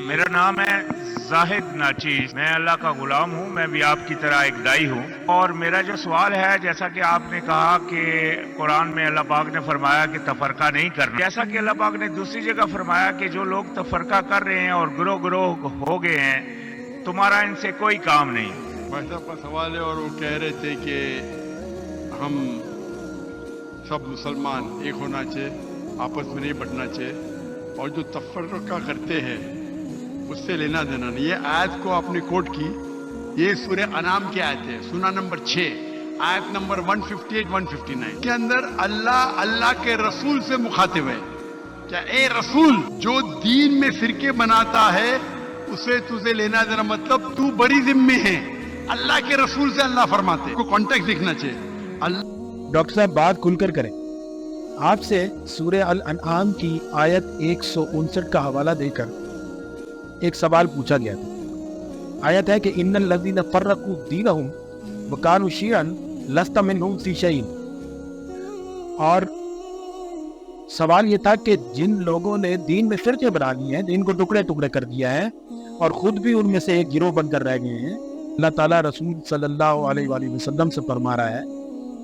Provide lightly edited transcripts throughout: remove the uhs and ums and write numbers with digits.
میرا نام ہے زاہد ناچیز، میں اللہ کا غلام ہوں، میں بھی آپ کی طرح ایک دائی ہوں۔ اور میرا جو سوال ہے، جیسا کہ آپ نے کہا کہ قرآن میں اللہ پاک نے فرمایا کہ تفرقہ نہیں کرنا، جیسا کہ اللہ پاک نے دوسری جگہ فرمایا کہ جو لوگ تفرقہ کر رہے ہیں اور گروہ گروہ ہو گئے ہیں، تمہارا ان سے کوئی کام نہیں۔ بھائی صاحب کا سوال ہے اور وہ کہہ رہے تھے کہ ہم سب مسلمان ایک ہونا چاہیے، آپس میں نہیں بٹنا چاہیے، اور جو تفرقہ کرتے ہیں اس سے لینا دینا نہیں۔ یہ آیت کو آپ نے کوٹ کی، یہ سورہ انعام کی آیت ہے، سورہ نمبر 6 آیت نمبر 158-159 کے اندر اللہ کے رسول سے مخاطب ہے کیا اے رسول، جو دین میں فرقے بناتا ہے اسے تجھے لینا دینا، مطلب تو بڑی ذمہ ہے۔ اللہ کے رسول سے اللہ فرماتے کو کانٹیکٹ دیکھنا چاہیے۔ ڈاکٹر صاحب بات کھل کر کریں۔ آپ سے سورہ الانعام کی آیت 159 کا حوالہ دے کر ایک سوال پوچھا گیا تھا۔ آیت ہے کہ ان الذین فرقوا دینہم وکانوا شیعا لست منہم فی شیء، اور سوال یہ تھا کہ جن لوگوں نے دین میں فرقے بنا لیے ہیں، دین کو ٹکڑے ٹکڑے کر دیا ہے اور خود بھی ان میں سے ایک گروہ بن کر رہ گئے ہیں، اللہ تعالیٰ رسول صلی اللہ علیہ وآلہ وسلم سے فرما رہا ہے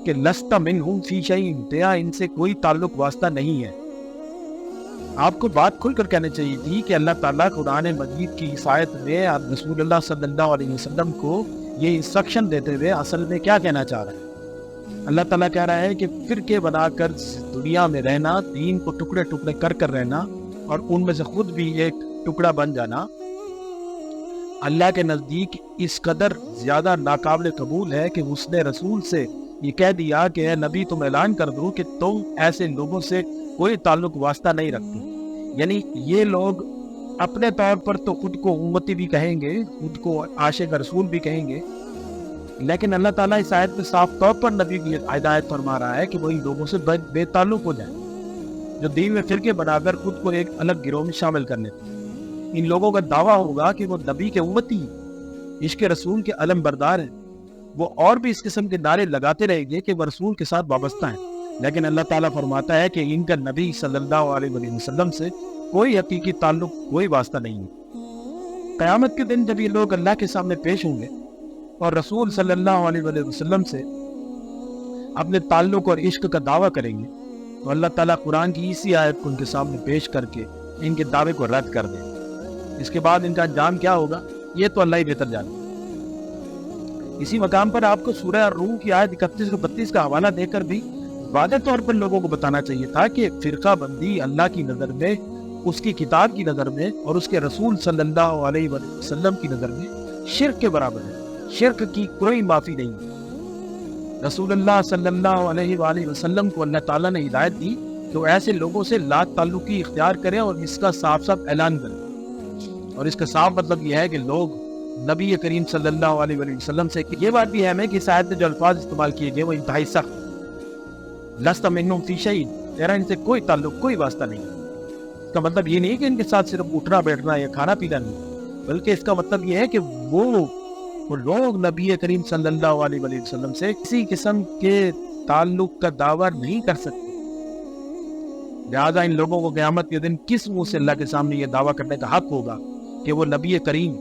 کہ لست منہم فی شیء، تیرا ان سے کوئی تعلق واسطہ نہیں ہے۔ آپ کو بات کھل کر کہنے چاہیے تھی کہ اللہ تعالیٰ قرآن مجید کی اس آیت میں رسول اللہ صلی اللہ علیہ وسلم کو یہ انسٹرکشن دیتے ہوئے اصل میں کیا کہنا چاہ رہا ہے۔ اللہ تعالیٰ کہہ رہا ہے کہ فرقے بنا کر دنیا میں رہنا، دین کو ٹکڑے ٹکڑے کر کر رہنا اور ان میں سے خود بھی ایک ٹکڑا بن جانا، اللہ کے نزدیک اس قدر زیادہ ناقابل قبول ہے کہ اس نے رسول سے یہ کہہ دیا کہ اے نبی تم اعلان کر دو کہ تم ایسے لوگوں سے کوئی تعلق واسطہ نہیں رکھتے۔ یعنی یہ لوگ اپنے طور پر تو خود کو امتی بھی کہیں گے، خود کو عاشق رسول بھی کہیں گے، لیکن اللہ تعالیٰ اس آیت میں صاف طور پر نبی کی ہدایت فرما رہا ہے کہ وہی لوگوں سے بے تعلق ہو جائیں جو دین میں فرقے بنا کر خود کو ایک الگ گروہ میں شامل کر لیتے ہیں۔ ان لوگوں کا دعویٰ ہوگا کہ وہ نبی کے امتی ہیں، عشق رسول کے علم بردار ہیں، وہ اور بھی اس قسم کے نعرے لگاتے رہیں گے کہ وہ رسول کے ساتھ وابستہ ہیں، لیکن اللہ تعالیٰ فرماتا ہے کہ ان کا نبی صلی اللہ علیہ وسلم سے کوئی حقیقی تعلق، کوئی واسطہ نہیں ہے۔ قیامت کے دن جب یہ لوگ اللہ کے سامنے پیش ہوں گے اور رسول صلی اللہ علیہ وسلم سے اپنے تعلق اور عشق کا دعویٰ کریں گے تو اللہ تعالیٰ قرآن کی اسی آیت کو ان کے سامنے پیش کر کے ان کے دعوے کو رد کر دیں۔ اس کے بعد ان کا انجام کیا ہوگا یہ تو اللہ ہی بہتر جانتا ہے۔ اسی مقام پر آپ کو سورہ الروم کی آیت 31-32 کا حوالہ دے کر بھی واضح طور پر لوگوں کو بتانا چاہیے تھا کہ فرقہ بندی اللہ کی نظر میں، اس کی کتاب کی نظر میں اور اس کے رسول صلی اللہ علیہ وسلم کی نظر میں شرک کے برابر ہے، شرک کی کوئی معافی نہیں ہے۔ رسول اللہ صلی اللہ علیہ وآلہ وسلم کو اللہ تعالیٰ نے ہدایت دی کہ وہ ایسے لوگوں سے لا تعلقی اختیار کریں اور اس کا صاف صاف اعلان کریں، اور اس کا صاف مطلب یہ ہے کہ لوگ نبی کریم صلی اللہ علیہ وسلم سے، یہ بات بھی ہے کہ اس آیت میں جو الفاظ استعمال کیے گئے وہ انتہائی سخت، لست منہم فی شیء، تیرا ان سے کوئی تعلق، کوئی واسطہ نہیں۔ اس کا مطلب یہ نہیں کہ ان کے ساتھ صرف اٹھنا بیٹھنا یا کھانا پینا نہیں، بلکہ اس کا مطلب یہ ہے کہ وہ لوگ نبی کریم صلی اللہ علیہ وسلم سے کسی قسم کے تعلق کا دعویٰ نہیں کر سکتے۔ لہذا ان لوگوں کو قیامت کے دن کس منہ سے اللہ کے سامنے یہ دعویٰ کرنے کا حق ہوگا کہ وہ نبی کریم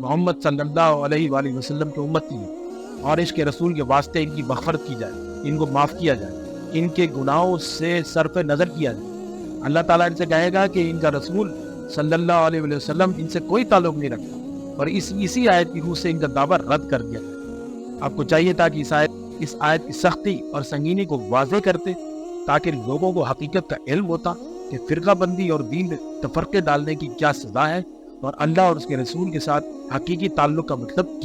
محمد صلی اللہ علیہ وآلہ وسلم کے امتی ہیں اور اس کے رسول کے واسطے ان کی مغفرت کی جائے، ان کو معاف کیا جائے، ان کے گناہوں سے صرف نظر کیا جائے۔ اللہ تعالیٰ ان سے کہے گا کہ ان کا رسول صلی اللہ علیہ وسلم ان سے کوئی تعلق نہیں رکھتا، اور اسی آیت کی روح سے ان کا دعویٰ رد کر دیا جائے۔ آپ کو چاہیے تھا کہ اس آیت کی سختی اور سنگینی کو واضح کرتے تاکہ لوگوں کو حقیقت کا علم ہوتا کہ فرقہ بندی اور دین میں تفرقے ڈالنے کی کیا سزا ہے اور اللہ اور اس کے رسول کے ساتھ حقیقی تعلق کا مطلب کیا